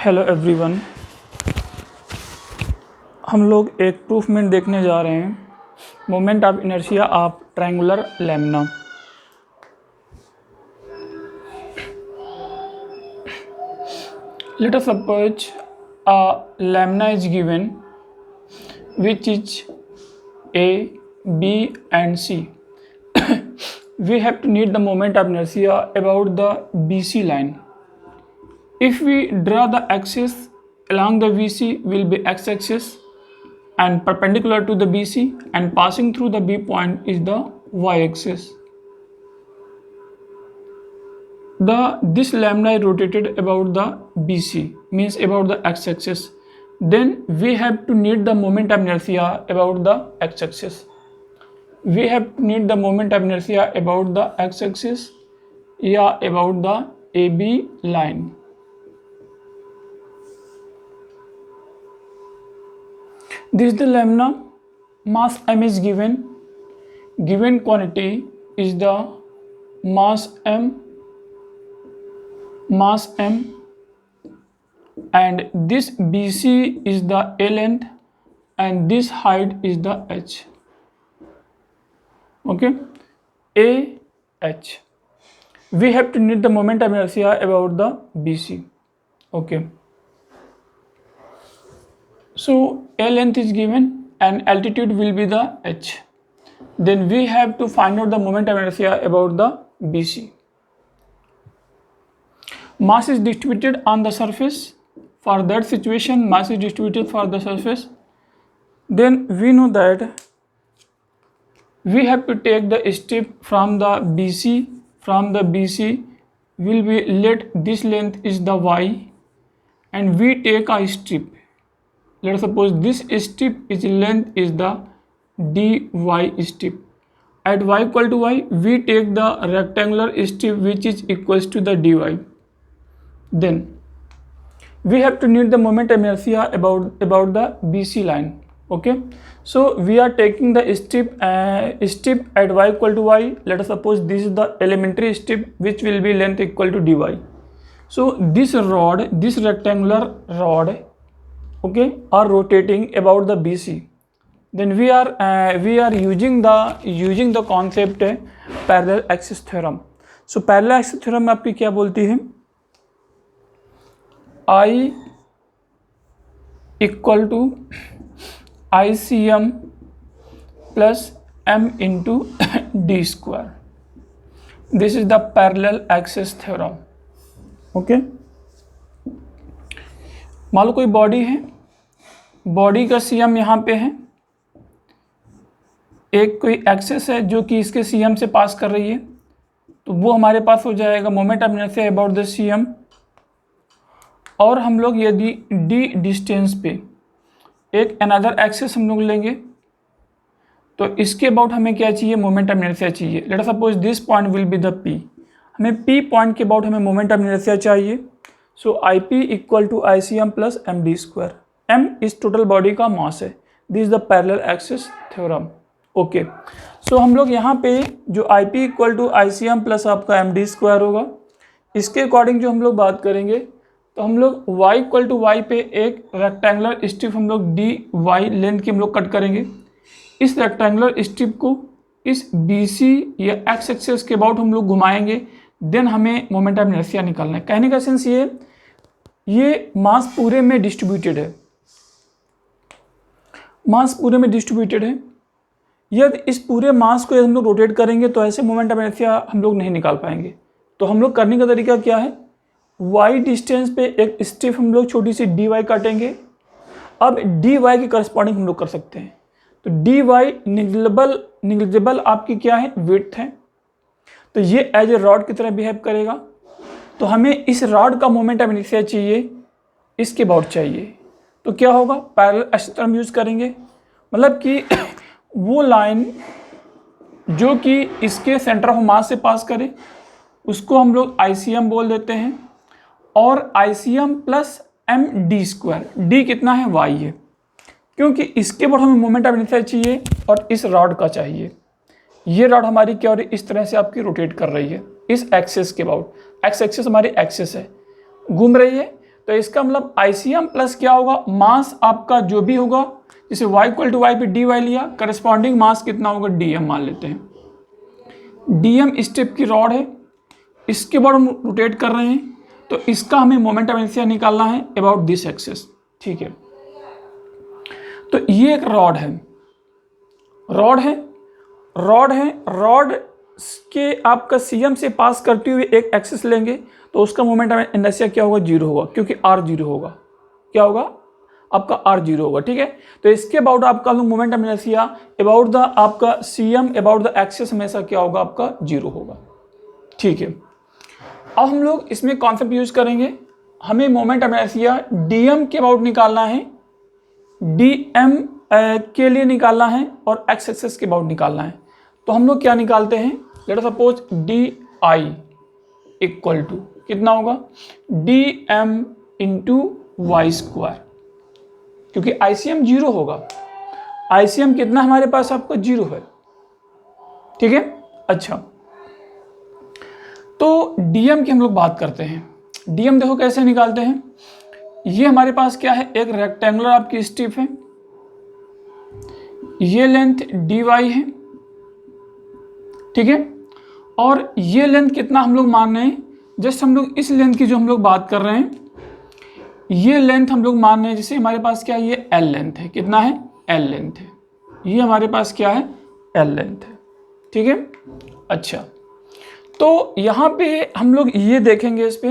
Hello everyone, हम लोग एक प्रूफमेंट देखने जा रहे हैं, moment of inertia of triangular lamina. Late us suppose a lamina is given which is A, B and C. We have to need the moment of inertia about the BC line. If we draw the axis along the VC will be x-axis and perpendicular to the BC, and passing through the B point is the y-axis. This lamina is rotated about the BC, means about the x-axis. Then we have to need the moment of inertia about the x-axis. We have to need the moment of inertia about the x-axis या about the AB line. This is the lamina. Mass m is given. Given quantity is the mass m, and this BC is the A length and this height is the h. Okay, AH. We have to need the moment of inertia about the BC. Okay, so A length is given and altitude will be the h. Then we have to find out the moment of inertia about the BC. Mass is distributed on the surface. For that situation, mass is distributed for the surface. Then we know that we have to take the strip from the BC. From the BC will be let this length is the y, and we take a strip. Let us suppose this strip is length is the dy strip. At y equal to y, we take the rectangular strip which is equals to the dy. Then we have to need the moment of inertia about the BC line. Okay, so we are taking the strip at y equal to y. Let us suppose this is the elementary strip which will be length equal to dy. So this rectangular rod, okay, are rotating about the BC. Then we are using the concept parallel axis theorem. So parallel axis theorem में आपकी क्या बोलती है? I equal to ICM plus M into D square. This is the parallel axis theorem. Okay, मान लो कोई body है, body का CM यहाँ पे है, एक कोई एक्सेस है जो कि इसके CM से पास कर रही है, तो वो हमारे पास हो जाएगा moment of inertia about the CM। और हम लोग यदि d डिस्टेंस पे एक अनदर एक्सेस हम लोग लेंगे तो इसके अबाउट हमें क्या चाहिए? मोमेंट ऑफ इनर्शिया चाहिए। Let us suppose this point will be the P, हमें P पॉइंट के अबाउट हमें मोमेंट ऑफ इनर्शिया चाहिए। So IP equal to ICM plus MD square. M इस टोटल बॉडी का मास है। This is the parallel axis theorem. Okay, so हम लोग यहाँ पे जो IP equal to ICM plus आपका MD स्क्वायर होगा, इसके अकॉर्डिंग जो हम लोग बात करेंगे तो हम लोग y इक्वल टू वाई पे एक रेक्टेंगुलर स्ट्रिप हम लोग dy लेंथ की हम लोग कट करेंगे। इस रेक्टेंगुलर स्ट्रिप को इस BC या x एक्सिस के अबाउट हम लोग घुमाएंगे। देन हमें मोमेंट ऑफ इनर्शिया निकालना है। कहने का सेंस ये मास पूरे में डिस्ट्रीब्यूटेड है, मास पूरे में डिस्ट्रीब्यूटेड है। यदि इस पूरे मास को हम लोग रोटेट करेंगे तो ऐसे मोमेंट ऑफ इनर्शिया हम लोग नहीं निकाल पाएंगे। तो हम लोग करने का तरीका क्या है? y डिस्टेंस पे एक स्ट्रिप हम लोग छोटी सी dy काटेंगे। अब dy के करस्पॉन्डिंग हम लोग कर सकते हैं। तो dy निग्लिजिबल आपकी क्या है? विड्थ है। तो ये एज ए रॉड की तरह बिहेव करेगा। तो हमें इस रॉड का मोमेंट ऑफ इनर्शिया चाहिए, इसके अबाउट चाहिए। तो क्या होगा? पैरेलल एक्सिस थ्योरम यूज करेंगे। मतलब कि वो लाइन जो कि इसके सेंटर ऑफ मास से पास करे उसको हम लोग ICM बोल देते हैं, और ICM plus MD square. D कितना है? Y है, क्योंकि इसके बाद हमें मोमेंट ऑफ इनर्शिया चाहिए और इस रॉड का चाहिए। ये रॉड हमारी क्या हो रही है? इस तरह से आपकी रोटेट कर रही है इस एक्सिस के अबाउट। एक्स एक्सिस हमारी एक्सिस है, घूम रही है, तो इसका मतलब ICM प्लस क्या होगा, मास आपका जो भी होगा, जैसे y इक्वल टू वाई पे dy लिया, करस्पॉन्डिंग मास कितना होगा, dm मान लेते हैं। dm स्टेप की रॉड है, इसके बाद हम रोटेट कर रहे हैं, तो इसका हमें मोमेंट ऑफ इनर्शिया निकालना है अबाउट दिस एक्सिस, ठीक है। तो ये एक रॉड है, रॉड के आपका CM से पास करते हुए एक एक्सिस लेंगे, तो उसका मोमेंट ऑफ इनर्शिया क्या होगा, 0 होगा, क्योंकि r 0 होगा। क्या होगा आपका, r 0 होगा, ठीक है। तो इसके अबाउट आपका moment of inertia about the आपका CM अबाउट द एक्सिस हमेशा क्या होगा, आपका 0 होगा, ठीक है। अब हम लोग इसमें कॉन्सेप्ट यूज करेंगे, हमें मोमेंट ऑफ इनर्शिया dm के अबाउट निकालना है, dm के लिए निकालना है और x एक्सिस के अबाउट निकालना है। तो हम लोग क्या निकालते हैं, let us suppose di equal to कितना होगा, dm इंटू वाई स्क्वायर, क्योंकि ICM 0 होगा, ICM कितना हमारे पास आपका 0 है, ठीक है। अच्छा, तो dm की हम लोग बात करते हैं। dm देखो कैसे निकालते हैं, ये हमारे पास क्या है, एक रेक्टेंगुलर आपकी स्ट्रिप है, ये लेंथ dy है, ठीक है। और ये लेंथ कितना हम लोग मान रहे हैं, जस्ट हम लोग इस लेंथ की जो हम लोग बात कर रहे हैं, ये लेंथ हम लोग मान रहे हैं, जैसे हमारे पास क्या है, ये L लेंथ है, कितना है, L लेंथ है, ये हमारे पास क्या है, L लेंथ है, ठीक है। अच्छा, तो यहाँ पे हम लोग ये देखेंगे, इस पे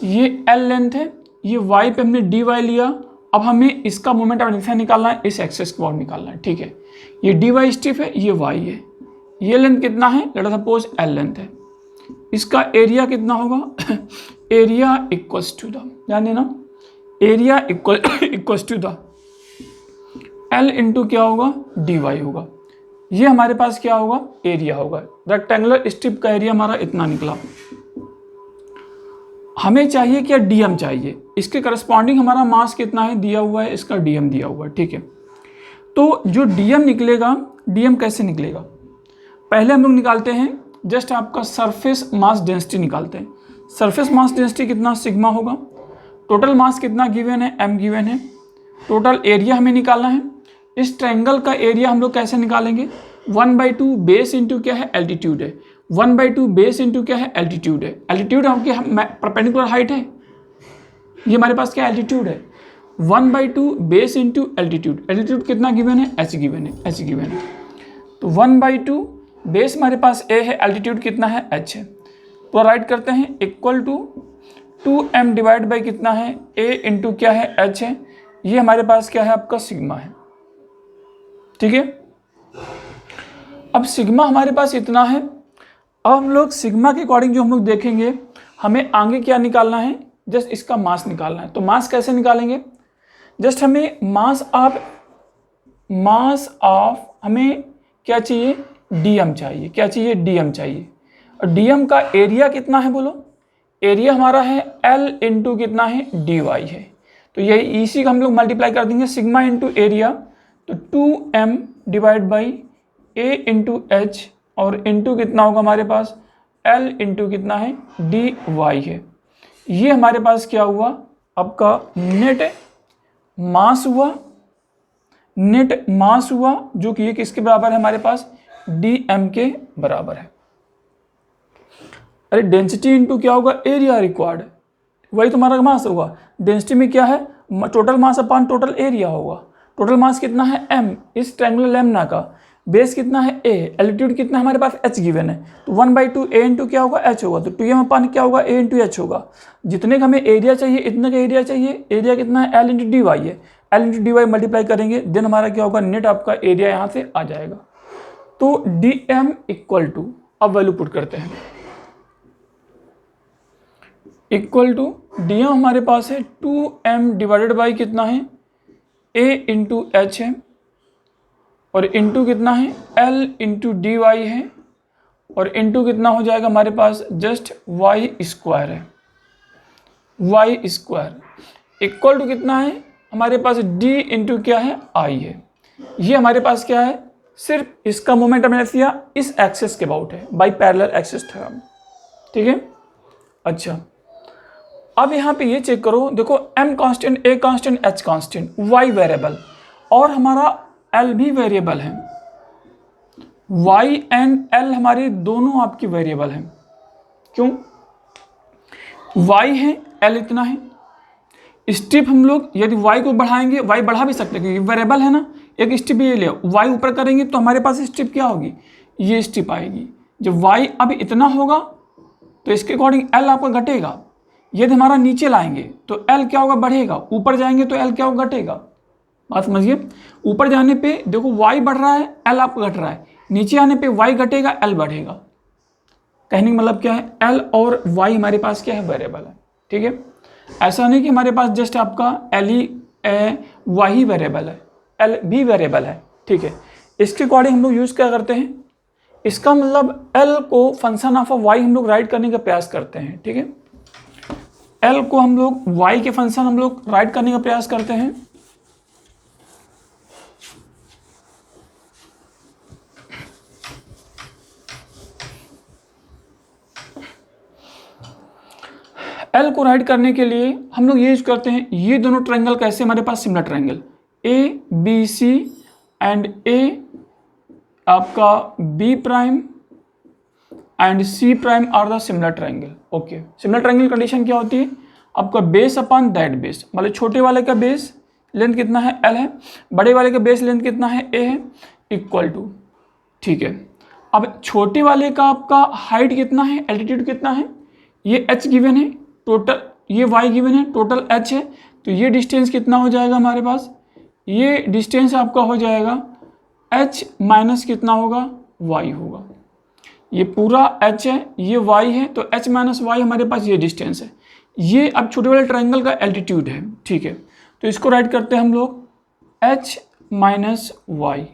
ये L लेंथ है, ये y पे हमने dy लिया, अब हमें इसका मोमेंट ऑफ इनर्शिया निकालना है, इस एक्सिस के अबाउट निकालना है, ठीक है। ये dy स्टिफ है, ये y है, ये लेंथ कितना है, late us suppose L length है, इसका एरिया कितना होगा, एरिया इक्वल्स टू द, ध्यान देना, area equals to the L into क्या होगा, dy होगा, ये हमारे पास क्या होगा, एरिया होगा। रेक्टेंगुलर स्ट्रिप का एरिया हमारा इतना निकला। हमें चाहिए क्या, dm चाहिए, इसके करस्पॉन्डिंग हमारा मास कितना है दिया हुआ है, इसका dm दिया हुआ है, ठीक है। तो जो dm निकलेगा, dm कैसे निकलेगा, पहले हम लोग निकालते हैं, जस्ट आपका सरफेस मास डेंसिटी निकालते हैं। सरफेस मास डेंसिटी कितना, सिग्मा होगा, टोटल मास कितना गिवन है, m गिवन है, टोटल एरिया हमें निकालना है। इस ट्रायंगल का एरिया हम लोग कैसे निकालेंगे, 1/2 बेस इंटू क्या है, एल्टीट्यूड है, 1/2 बेस इंटू क्या है, एल्टीट्यूड है, एल्टीट्यूड आपकी परपेंडिकुलर हाइट है, ये हमारे पास क्या एल्टीट्यूड है, 1/2 बेस इंटू एल्टीट्यूड, एल्टीट्यूड कितना गिवन है, h गिवन है, h गिवन है। तो 1/2 बेस हमारे पास a है, एल्टीट्यूड कितना है, h है, पूरा राइट करते हैं, equal to 2m divide by कितना है, a इंटू क्या है, h है, ये हमारे पास क्या है, आपका सिग्मा है, ठीक है। अब सिग्मा हमारे पास इतना है। अब हम लोग सिग्मा के अकॉर्डिंग जो हम लोग देखेंगे, हमें आगे क्या निकालना है, जस्ट इसका मास निकालना है। तो मास कैसे निकालेंगे, जस्ट हमें मास ऑफ हमें क्या चाहिए, dm चाहिए, क्या चाहिए, dm चाहिए। और dm का एरिया कितना है, बोलो, एरिया हमारा है L इंटू कितना है, dy है। तो यही इसी का हम लोग मल्टीप्लाई कर देंगे, सिग्मा इंटू एरिया, तो 2m divide by a into H, और इंटू कितना होगा हमारे पास, L इंटू कितना है, dy है। ये हमारे पास क्या हुआ, आपका नेट मास हुआ, जो कि ये किसके बराबर है, हमारे पास dm के बराबर है। अरे डेंसिटी इंटू क्या होगा, एरिया रिक्वायर्ड, वही तुम्हारा मास होगा। डेंसिटी में क्या है, total mass upon total area होगा। टोटल मास कितना है, m, इस ट्रायंगुलर लैम्ब्डा का, बेस कितना है a, एल्टीट्यूड कितना हमारे पास h गिवन है, तो 1/2 a इंटू क्या होगा, h होगा, तो 2m अपॉन क्या होगा, a इंटू h होगा। जितने का हमें एरिया चाहिए इतने का एरिया चाहिए, एरिया कितना है, L इंटू dy है, L इंटू dy मल्टीप्लाई करेंगे, देन हमारा क्या होगा, नेट आपका एरिया यहाँ से आ जाएगा। तो dm इक्वल टू, अब वैल्यू पुट करते हैं, इक्वल टू dm हमारे पास है 2m डिवाइडेड बाई कितना है, a इंटू एच है, और इंटू कितना है, L इंटू dy है, और इंटू कितना हो जाएगा हमारे पास, जस्ट y स्क्वायर है, y स्क्वायर इक्वल टू कितना है हमारे पास, d इंटू क्या है, I है। ये हमारे पास क्या है, सिर्फ इसका मोमेंट ऑफ इनर्शिया इस एक्सिस के अबाउट है, बाई पैरेलल एक्सिस था, ठीक है। अच्छा, अब यहाँ पे ये चेक करो, देखो m constant, a constant, h constant, y variable और हमारा l भी वेरिएबल है। y एंड l हमारे दोनों आपकी वेरिएबल हैं। क्यों? y है, l इतना है। स्टेप हम लोग यदि y को बढ़ाएंगे, y बढ़ा भी सकते हैं क्योंकि वेरिएबल है ना। एक स्टेप ये ले, y ऊपर करेंगे तो हमारे पास स्टेप क्या होगी, ये स्टेप आएगी। जब y अब इतना होगा तो इसके अकॉर्डिंग l आपका घटेगा। यदि हमारा नीचे लाएंगे तो l क्या होगा, बढ़ेगा। ऊपर जाएंगे तो l क्या होगा, घटेगा। बात समझिए, ऊपर जाने पे देखो y बढ़ रहा है, l आपका घट रहा है। नीचे आने पे y घटेगा, l बढ़ेगा। कहने का मतलब क्या है, l और y हमारे पास क्या है, वेरिएबल है। ठीक है, ऐसा नहीं कि हमारे पास जस्ट आपका l ही y ही वेरिएबल है, l भी वेरिएबल है। ठीक है, इसके अकॉर्डिंग हम लोग यूज़ क्या करते हैं, इसका मतलब l को फंक्शन ऑफ y हम लोग राइट करने का प्रयास करते हैं। ठीक है, l को हम लोग y के फंक्शन हम लोग राइट करने का प्रयास करते हैं। l को राइट करने के लिए हम लोग ये यूज करते हैं, ये दोनों ट्रायंगल कैसे, हमारे पास similar triangle A B C and A आपका B prime and C prime are the similar triangle. Okay, similar triangle condition क्या होती है, आपका बेस अपॉन दैट बेस, मतलब छोटे वाले का बेस लेंथ कितना है, l है, बड़े वाले का बेस लेंथ कितना है, a है, इक्वल टू। ठीक है, अब छोटे वाले का आपका हाइट कितना है, एल्टीट्यूड कितना है, ये h गिवन है, टोटल ये y गिवन है, टोटल h है, तो ये डिस्टेंस कितना हो जाएगा हमारे पास, ये डिस्टेंस आपका हो जाएगा h माइनस कितना होगा, y होगा। ये पूरा h है, ये y है, तो h माइनस y हमारे पास ये डिस्टेंस है। ये अब छोटे वाले ट्रायंगल का एल्टीट्यूड है। ठीक है, तो इसको राइट करते हैं हम लोग h minus Y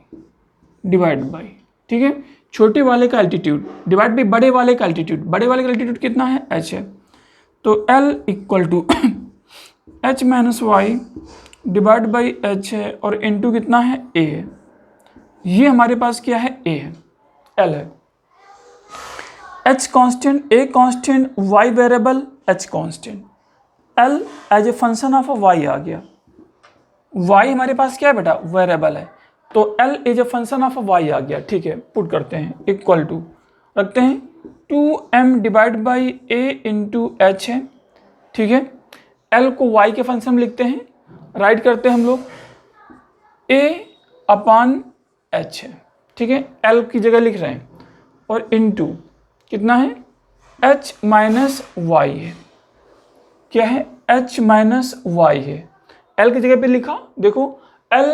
divide by, ठीक है, छोटे वाले का एल्टीट्यूड डिवाइड बाई बड़े वाले का एल्टीट्यूड। बड़े वाले का एल्टीट्यूड कितना है, h है, तो l equal to h minus Y divide by h है और इनटू कितना है, a है। ये हमारे पास क्या है, a है, l है। h constant, a constant, y variable, h constant, l as a function of y आ गया। y हमारे पास क्या है बेटा, वेरिएबल है, तो l as a function of y आ गया। ठीक है, पुट करते हैं, इक्वल टू रखते हैं 2m divide by a into h है। ठीक है, l को y के फंक्शन में लिखते हैं, राइट करते हैं हम लोग a अपॉन h है। ठीक है, l की जगह लिख रहे हैं और इंटू कितना है, h माइनस वाई है। क्या है, h माइनस वाई है, l की जगह पे लिखा। देखो l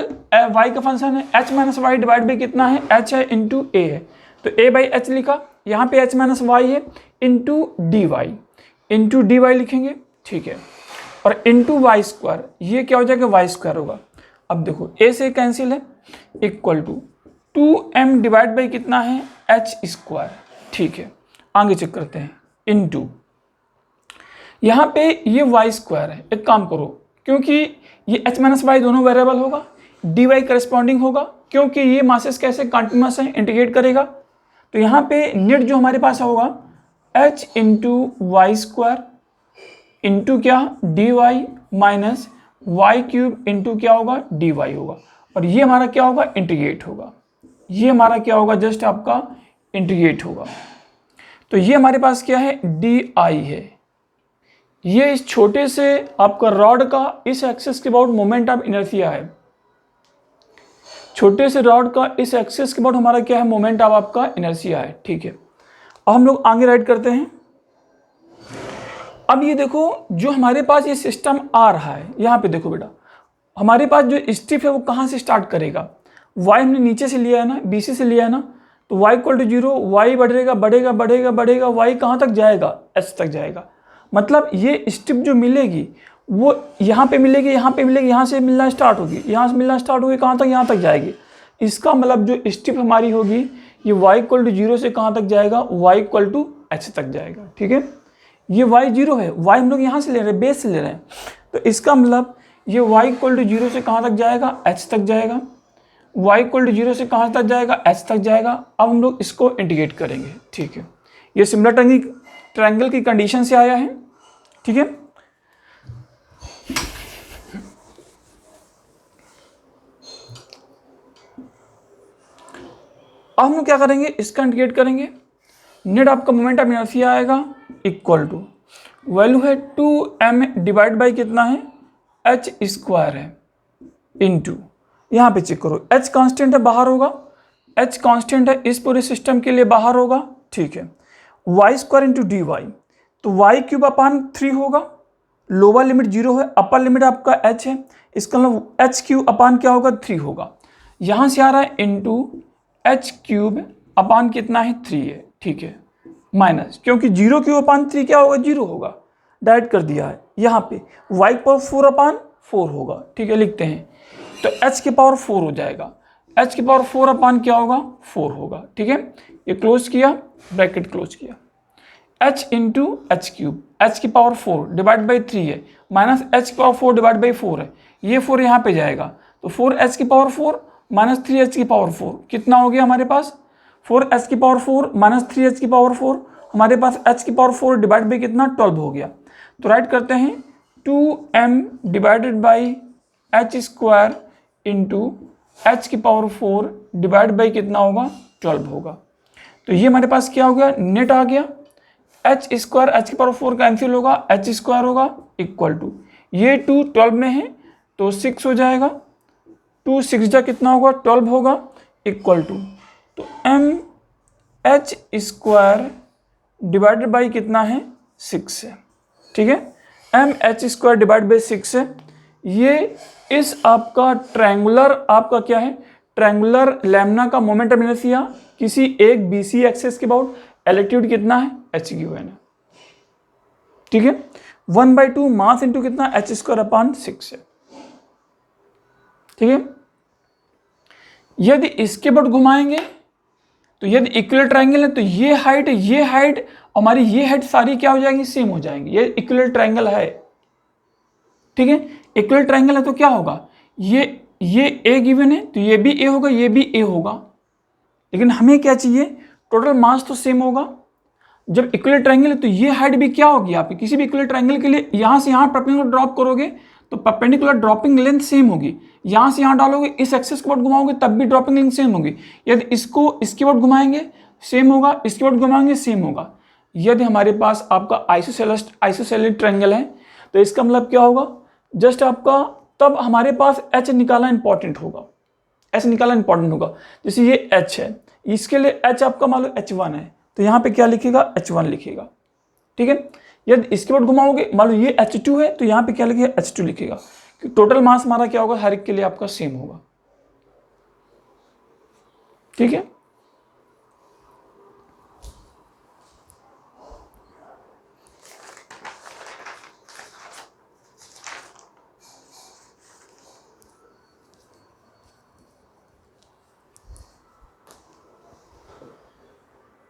y का फंक्शन है, h minus Y divide by कितना है, h है इंटू a है, तो a बाई h लिखा, यहाँ पे h माइनस वाई है इंटू डी वाई लिखेंगे। ठीक है, और इंटू वाई स्क्वायर, ये क्या हो जाएगा, वाई स्क्वायर होगा। अब देखो a से कैंसिल है, equal to 2m divide by कितना है, h स्क्वायर। ठीक है, आगे चेक करते हैं, इंटू यहाँ पे ये वाई स्क्वायर है। एक काम करो, क्योंकि ये h माइनस वाई दोनों वेरिएबल होगा, डी वाई करस्पॉन्डिंग होगा, क्योंकि ये मासेस कैसे कंटिन्यूअस है, इंटीग्रेट करेगा, तो यहाँ पे नेट जो हमारे पास होगा h into Y square into क्या, D Y minus Y cube into क्या होगा, डी वाई होगा, और ये हमारा क्या होगा, इंटीग्रेट होगा। ये हमारा क्या होगा, जस्ट आपका इंटीग्रेट होगा। तो ये हमारे पास क्या है, डी आई है। ये इस छोटे से आपका रॉड का इस एक्सिस के अबाउट मोमेंट ऑफ इनर्शिया है। छोटे से रॉड का इस एक्सिस के अबाउट हमारा क्या है, मोमेंट ऑफ आपका इनर्शिया है। ठीक है, अब हम लोग आगे राइट करते हैं। अब ये देखो, जो हमारे पास ये सिस्टम आ रहा है, यहाँ पे देखो बेटा, हमारे पास जो स्टिप है वो कहाँ से स्टार्ट करेगा, y हमने नीचे से लिया है ना, BC से लिया है ना, तो y इक्वल टू 0, y बढ़ेगा बढ़ेगा बढ़ेगा बढ़ेगा, y कहाँ तक जाएगा, h तक जाएगा। मतलब ये स्टिप जो मिलेगी वो यहाँ पे मिलेगी, यहाँ पे मिलेगी, यहाँ से मिलना स्टार्ट होगी, यहाँ से मिलना स्टार्ट होगी, कहाँ तक, यहाँ तक जाएगी। इसका मतलब जो स्टिप हमारी होगी ये y इक्वल टू 0 से कहाँ तक जाएगा, y इक्वल टू h तक जाएगा। ठीक है, ये y 0 है, y हम लोग यहाँ से ले रहे हैं, बेस से ले रहे हैं, तो इसका मतलब ये y इक्वल टू 0 से कहाँ तक जाएगा, h तक जाएगा। y इक्वल टू 0 से कहाँ तक जाएगा, h तक जाएगा। अब हम लोग इसको इंटीग्रेट करेंगे। ठीक है, ये सिमिलर ट्रायंगल की कंडीशन से आया है। ठीक है, अब हम क्या करेंगे, इसका इंडिकेट करेंगे। नेट आपका मोमेंट ऑफ इनर्शिया आएगा इक्वल टू, वैल्यू है 2m डिवाइड बाई कितना है, h स्क्वायर है, इनटू, यहाँ पे चेक करो h कांस्टेंट है, बाहर होगा, h कांस्टेंट है इस पूरे सिस्टम के लिए बाहर होगा, ठीक है, y square into D Y, तो y क्यूब अपान 3 होगा, लोअर लिमिट 0 है, अपर लिमिट आपका h है, इसका मतलब h क्यूब अपान क्या होगा 3 होगा, यहाँ से आ रहा है इंटू h क्यूब अपान कितना है 3 है, ठीक है, माइनस, क्योंकि 0 क्यूब अपान 3 क्या होगा 0 होगा, डायरेक्ट कर दिया है, यहाँ पे y पावर 4 अपान 4 होगा, ठीक है, लिखते हैं, तो h की पावर 4 हो जाएगा, h की पावर 4 अपान क्या होगा 4 होगा, ठीक है, ये क्लोज किया, ब्रैकेट क्लोज किया, h into H cube, h की पावर 4 डिवाइड बाई 3 है, माइनस h की पावर 4 डिवाइड बाई 4 है, ये 4 यहाँ पे जाएगा, तो 4h की पावर 4 माइनस 3h की पावर 4 कितना हो गया हमारे पास, 4h की पावर 4 माइनस 3h की पावर 4, हमारे पास h की पावर 4 डिवाइड बाई कितना 12 हो गया, तो राइट करते हैं 2m divided by h square into h की पावर 4 डिवाइड बाई कितना होगा 12 होगा, तो ये हमारे पास क्या हो गया, नेट आ गया, h स्क्वायर h की पावर 4 कैंसिल होगा, h स्क्वायर होगा इक्वल टू, ये 2 12 में है तो 6 हो जाएगा, 2 6 जा कितना होगा 12 होगा, इक्वल टू, तो m h square divided by कितना है 6 है, ठीक है, m h square divide by 6 है, ये इस आपका ट्रायंगुलर आपका क्या है, ट्रायंगुलर लैम्ना का मोमेंट ऑफ इनर्शिया किसी एक BC एक्सिस के अबाउट, एल्टीट्यूड कितना है h गिवन है, ठीक है, 1/2 मास इंटू कितना h स्क्वायर अपान 6 है, ठीक है, यदि इसके बाद घुमाएंगे तो यदि इक्विलर ट्रायंगल है तो ये हाइट हमारी ये हाइट सारी क्या हो जाएंगी, सेम हो जाएंगी, ये इक्विलर ट्रायंगल है, ठीक है, इक्विलर ट्रायंगल है तो क्या होगा, ये a गिवन है तो ये भी a होगा, ये भी a होगा, लेकिन हमें क्या चाहिए, टोटल मास तो सेम होगा, जब इक्विलर ट्रायंगल है तो ये हाइट भी क्या होगी, आप किसी भी इक्विलर ट्रायंगल के लिए यहाँ से यहाँ परपेंडिकुलर ड्रॉप करोगे तो परपेंडिकुलर ड्रॉपिंग लेंथ सेम होगी, यहाँ से यहाँ डालोगे इस एक्सिस के बाद घुमाओगे तब भी ड्रॉपिंग लेंथ सेम होगी, यदि इसको इसके बाद घुमाएंगे सेम होगा, इसके बाद घुमाएंगे सेम होगा, यदि हमारे पास आपका आइसोसेलेस ट्रायंगल है तो इसका मतलब क्या होगा, जस्ट आपका तब हमारे पास h निकालना इंपॉर्टेंट होगा, जैसे ये h है, इसके लिए h आपका मान लो h1 है तो यहाँ पे क्या लिखेगा h1 लिखेगा, ठीक है, यदि इसके बाद घुमाओगे मान लो ये h2 है तो यहाँ पे क्या लिखेगा h2 लिखेगा, टोटल मास हमारा क्या होगा हर एक के लिए आपका सेम होगा, ठीक है,